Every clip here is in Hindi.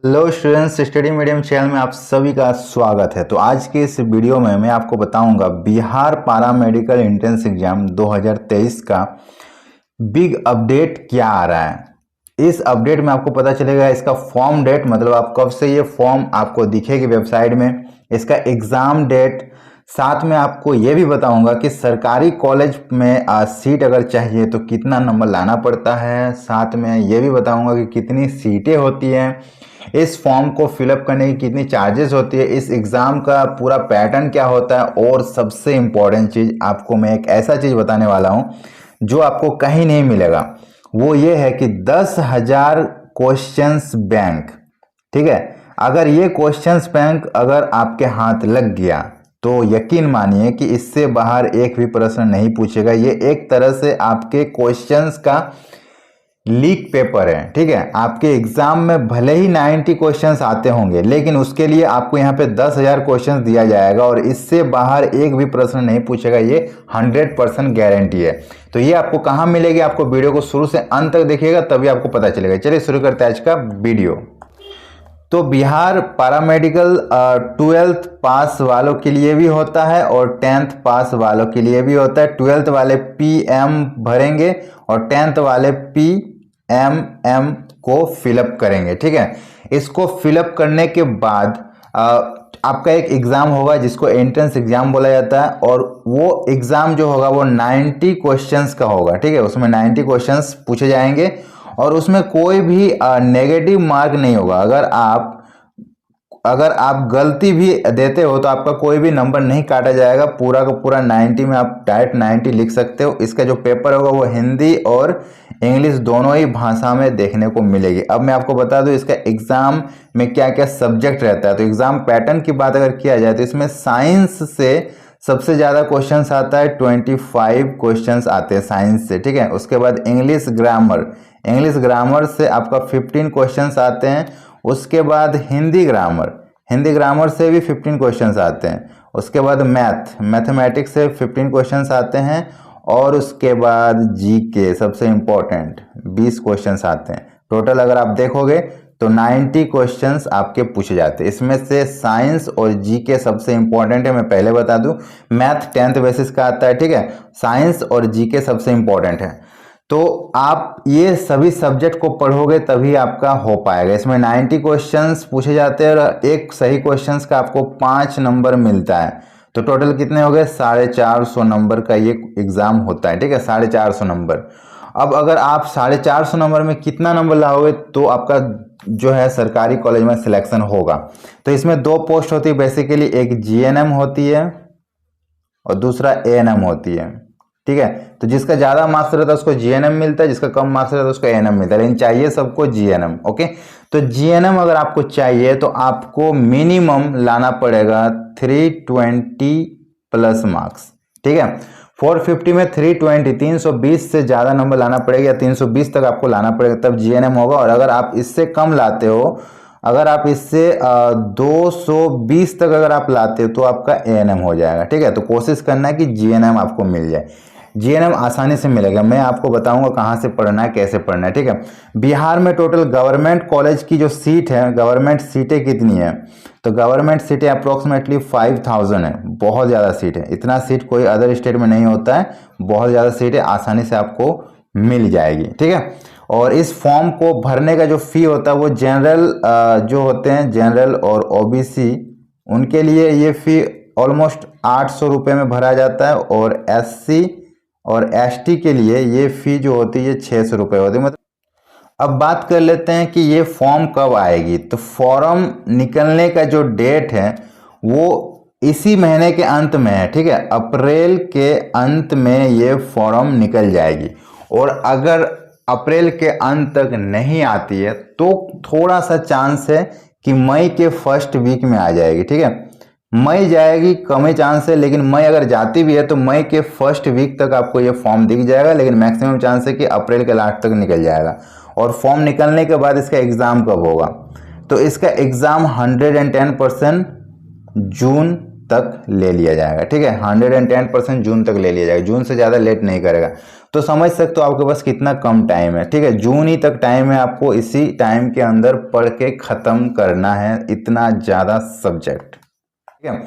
Hello students, study medium channel में आप सभी का स्वागत है। तो आज के इस वीडियो में मैं आपको बताऊंगा बिहार पारा मेडिकल एंट्रेंस एग्जाम 2023 का बिग अपडेट क्या आ रहा है। इस अपडेट में आपको पता चलेगा इसका फॉर्म डेट, मतलब आप कब से ये फॉर्म आपको दिखेगी वेबसाइट में, इसका एग्ज़ाम डेट, साथ में आपको ये भी बताऊंगा कि सरकारी कॉलेज में सीट अगर चाहिए तो कितना नंबर लाना पड़ता है। साथ में ये भी बताऊंगा कि कितनी सीटें होती हैं, इस फॉर्म को फिलअप करने की कितनी चार्जेस होती है, इस एग्ज़ाम का पूरा पैटर्न क्या होता है, और सबसे इम्पॉर्टेंट चीज़ आपको मैं एक ऐसा चीज़ बताने वाला हूँ जो आपको कहीं नहीं मिलेगा। वो ये है कि 10,000 क्वेश्चंस बैंक, ठीक है। अगर ये क्वेश्चंस बैंक अगर आपके हाथ लग गया तो यकीन मानिए कि इससे बाहर एक भी प्रश्न नहीं पूछेगा। ये एक तरह से आपके क्वेश्चंस का लीक पेपर है, ठीक है। आपके एग्जाम में भले ही 90 क्वेश्चंस आते होंगे, लेकिन उसके लिए आपको यहाँ पे 10,000 क्वेश्चंस दिया जाएगा और इससे बाहर एक भी प्रश्न नहीं पूछेगा। ये 100% गारंटी है। तो ये आपको कहाँ मिलेगी, आपको वीडियो को शुरू से अंत तक देखिएगा तभी आपको पता चलेगा। चलिए शुरू करते हैं आज का वीडियो। तो बिहार पैरामेडिकल 12th पास वालों के लिए भी होता है और 10th पास वालों के लिए भी होता है। 12th वाले PM भरेंगे और 10th वाले PMM को फिलअप करेंगे, ठीक है। इसको फिलअप करने के बाद आपका एक एग्ज़ाम होगा जिसको एंट्रेंस एग्ज़ाम बोला जाता है, और वो एग्ज़ाम जो होगा वो 90 क्वेश्चंस का होगा, ठीक है। उसमें 90 क्वेश्चंस पूछे जाएंगे और उसमें कोई भी नेगेटिव मार्क नहीं होगा। अगर आप गलती भी देते हो तो आपका कोई भी नंबर नहीं काटा जाएगा। पूरा का पूरा 90 में आप डायरेक्ट 90 लिख सकते हो। इसका जो पेपर होगा वो हिंदी और इंग्लिश दोनों ही भाषा में देखने को मिलेगी। अब मैं आपको बता दूं इसका एग्जाम में क्या क्या सब्जेक्ट रहता है। तो एग्जाम पैटर्न की बात अगर किया जाए तो इसमें साइंस से सबसे ज़्यादा क्वेश्चंस आता है, 25 क्वेश्चंस आते हैं साइंस से, ठीक है। उसके बाद इंग्लिश ग्रामर से आपका 15 क्वेश्चंस आते हैं। उसके बाद हिंदी ग्रामर से भी 15 क्वेश्चंस आते हैं। उसके बाद मैथमेटिक्स से 15 क्वेश्चंस आते हैं। और उसके बाद जीके सबसे इम्पोर्टेंट 20 क्वेश्चंस आते हैं। टोटल अगर आप देखोगे तो 90 क्वेश्चंस आपके पूछे जाते हैं। इसमें से साइंस और जीके सबसे इंपॉर्टेंट है। मैं पहले बता दूं, मैथ 10th बेसिस का आता है, ठीक है। साइंस और जीके सबसे इंपॉर्टेंट है। तो आप ये सभी सब्जेक्ट को पढ़ोगे तभी आपका हो पाएगा। इसमें 90 क्वेश्चंस पूछे जाते हैं और एक सही क्वेश्चंस का आपको 5 नंबर मिलता है। तो टोटल कितने हो गए, 450 नंबर का ये एग्जाम होता है, ठीक है। 450 नंबर। अब अगर आप 450 नंबर में कितना नंबर लाओगे तो आपका जो है सरकारी कॉलेज में सिलेक्शन होगा। तो इसमें 2 पोस्ट होती है बेसिकली, एक GNM होती है और दूसरा ANM होती है, ठीक है। तो जिसका ज़्यादा मार्क्स रहता है उसको GNM मिलता है, जिसका कम मार्क्स रहता है उसको ANM मिलता है, लेकिन चाहिए सबको GNM, ओके। तो GNM अगर आपको चाहिए तो आपको मिनिमम लाना पड़ेगा 320 प्लस मार्क्स, ठीक है। 450 में 320 से ज़्यादा नंबर लाना पड़ेगा, या 320 तक आपको लाना पड़ेगा, तब GNM होगा। और अगर आप इससे कम लाते हो, अगर आप इससे 220 तक अगर आप लाते हो तो आपका ANM हो जाएगा, ठीक है। तो कोशिश करना है कि GNM आपको मिल जाए। GNM आसानी से मिलेगा। मैं आपको बताऊंगा कहाँ से पढ़ना है, कैसे पढ़ना है, ठीक है। बिहार में टोटल गवर्नमेंट कॉलेज की जो सीट है, गवर्नमेंट सीटें कितनी है, तो गवर्नमेंट सीटें अप्रोक्सीमेटली 5000 है। बहुत ज़्यादा सीट है, इतना सीट कोई अदर स्टेट में नहीं होता है। बहुत ज़्यादा सीटें आसानी से आपको मिल जाएगी, ठीक है। और इस फॉर्म को भरने का जो फ़ी होता है वो जनरल जो होते हैं, जनरल और OBC, उनके लिए ये फ़ी ऑलमोस्ट 800 रुपये में भरा जाता है, और SC और ST के लिए ये फ़ी जो होती है 600 रुपये होती है। मतलब अब बात कर लेते हैं कि ये फॉर्म कब आएगी। तो फॉर्म निकलने का जो डेट है वो इसी महीने के अंत में है, ठीक है। अप्रैल के अंत में ये फॉर्म निकल जाएगी। और अगर अप्रैल के अंत तक नहीं आती है तो थोड़ा सा चांस है कि मई के फर्स्ट वीक में आ जाएगी, ठीक है। मई जाएगी, कम ही चांस है, लेकिन मई अगर जाती भी है तो मई के फर्स्ट वीक तक आपको ये फॉर्म दिख जाएगा, लेकिन मैक्सिमम चांस है कि अप्रैल के लास्ट तक निकल जाएगा। और फॉर्म निकलने के बाद इसका एग्ज़ाम कब होगा, तो इसका एग्ज़ाम 110% जून तक ले लिया जाएगा। ठीक है, 110% जून तक ले लिया जाएगा, जून से ज़्यादा लेट नहीं करेगा। तो समझ सकते हो आपके पास कितना कम टाइम है। ठीक है, जून ही तक टाइम है, आपको इसी टाइम के अंदर पढ़ के ख़त्म करना है इतना ज़्यादा सब्जेक्ट। ठीक है,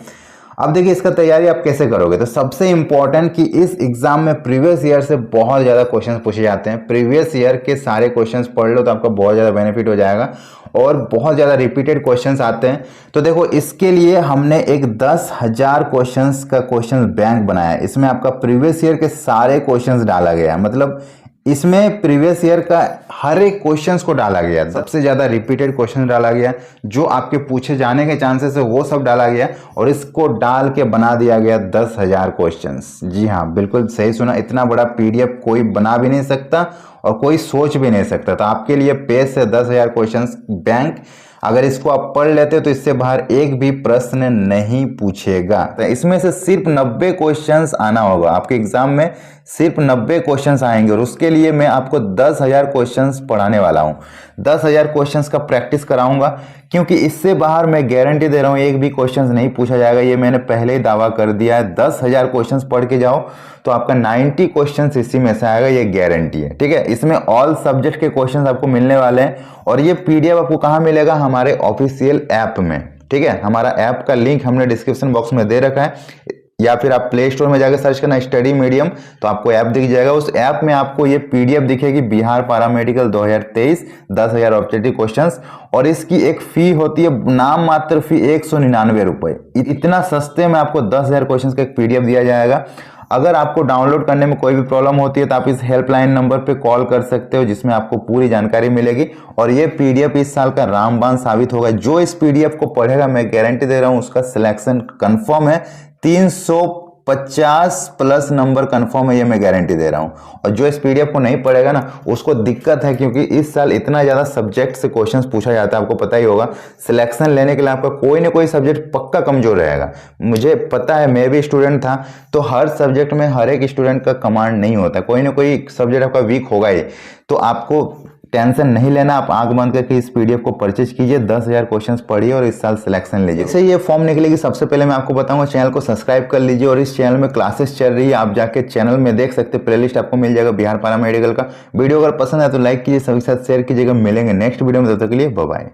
अब देखिए इसका तैयारी आप कैसे करोगे। तो सबसे इंपॉर्टेंट कि इस एग्जाम में प्रीवियस ईयर से बहुत ज़्यादा क्वेश्चंस पूछे जाते हैं। प्रीवियस ईयर के सारे क्वेश्चंस पढ़ लो तो आपका बहुत ज़्यादा बेनिफिट हो जाएगा, और बहुत ज़्यादा रिपीटेड क्वेश्चंस आते हैं। तो देखो इसके लिए हमने एक 10,000 क्वेश्चंस का क्वेश्चन बैंक बनाया है। इसमें आपका प्रीवियस ईयर के सारे क्वेश्चंस डाला गया है, मतलब इसमें प्रीवियस ईयर का हर एक क्वेश्चंस को डाला गया, सबसे ज़्यादा रिपीटेड क्वेश्चन डाला गया, जो आपके पूछे जाने के चांसेस है वो सब डाला गया, और इसको डाल के बना दिया गया 10,000 क्वेश्चंस। जी हाँ, बिल्कुल सही सुना, इतना बड़ा पीडीएफ कोई बना भी नहीं सकता और कोई सोच भी नहीं सकता। तो आपके लिए पेज से 10,000 क्वेश्चंस बैंक, अगर इसको आप पढ़ लेते तो इससे बाहर एक भी प्रश्न नहीं पूछेगा। तो इसमें से सिर्फ 90 क्वेश्चंस आना होगा आपके एग्जाम में, सिर्फ 90 क्वेश्चंस आएंगे, और उसके लिए मैं आपको 10,000 क्वेश्चंस पढ़ाने वाला हूं। 10,000 क्वेश्चंस का प्रैक्टिस कराऊंगा, क्योंकि इससे बाहर मैं गारंटी दे रहा हूं एक भी क्वेश्चंस नहीं पूछा जाएगा, ये मैंने पहले ही दावा कर दिया है। 10,000 क्वेश्चंस पढ़ के जाओ तो आपका 90 क्वेश्चंस इसी में से आएगा, ये गारंटी है। ठीक है, इसमें ऑल सब्जेक्ट के क्वेश्चंस आपको मिलने वाले हैं, और ये पीडीएफ आपको कहाँ मिलेगा, हमारे ऑफिशियल ऐप में। ठीक है, हमारा ऐप का लिंक हमने डिस्क्रिप्शन बॉक्स में दे रखा है, या फिर आप प्ले स्टोर में जाकर सर्च करना स्टडी मीडियम, तो आपको ऐप दिख जाएगा। उस ऐप में आपको ये पीडीएफ दिखेगी, बिहार पैरामेडिकल 2023 10,000 ऑब्जेक्टिव क्वेश्चंस, और इसकी एक फी होती है, नाम मात्र फी 199 रुपए। इतना सस्ते में आपको 10,000 क्वेश्चंस का एक पीडीएफ दिया जाएगा। अगर आपको डाउनलोड करने में कोई भी प्रॉब्लम होती है तो आप इस हेल्पलाइन नंबर पे कॉल कर सकते हो, जिसमें आपको पूरी जानकारी मिलेगी, और ये पीडीएफ इस साल का रामबाण साबित होगा। जो इस पीडीएफ को पढ़ेगा, मैं गारंटी दे रहा हूं, उसका सिलेक्शन कंफर्म है। 350 प्लस नंबर कंफर्म है, ये मैं गारंटी दे रहा हूं। और जो इस पीडीएफ को नहीं पढ़ेगा ना, उसको दिक्कत है, क्योंकि इस साल इतना ज्यादा सब्जेक्ट से क्वेश्चंस पूछा जाता है, आपको पता ही होगा। सिलेक्शन लेने के लिए आपका कोई ना कोई सब्जेक्ट पक्का कमजोर रहेगा। मुझे पता है, मैं भी स्टूडेंट था, तो हर सब्जेक्ट में हर एक स्टूडेंट का कमांड नहीं होता, कोई ना कोई सब्जेक्ट आपका वीक होगा ही। तो आपको टेंशन नहीं लेना, आप आंख बंद करके इस पीडीएफ को परचेज कीजिए, 10,000 क्वेश्चंस पढ़िए और इस साल सिलेक्शन लीजिए। इससे ये फॉर्म निकलेगी, सबसे पहले मैं आपको बताऊंगा चैनल को सब्सक्राइब कर लीजिए, और इस चैनल में क्लासेस चल रही है, आप जाके चैनल में देख सकते हैं, प्लेलिस्ट आपको मिल जाएगा बिहार पैरामेडिकल का। वीडियो अगर पसंद है तो लाइक कीजिए, सभी के साथ शेयर कीजिएगा। मिलेंगे नेक्स्ट वीडियो में, तब तक के लिए बाय बाय।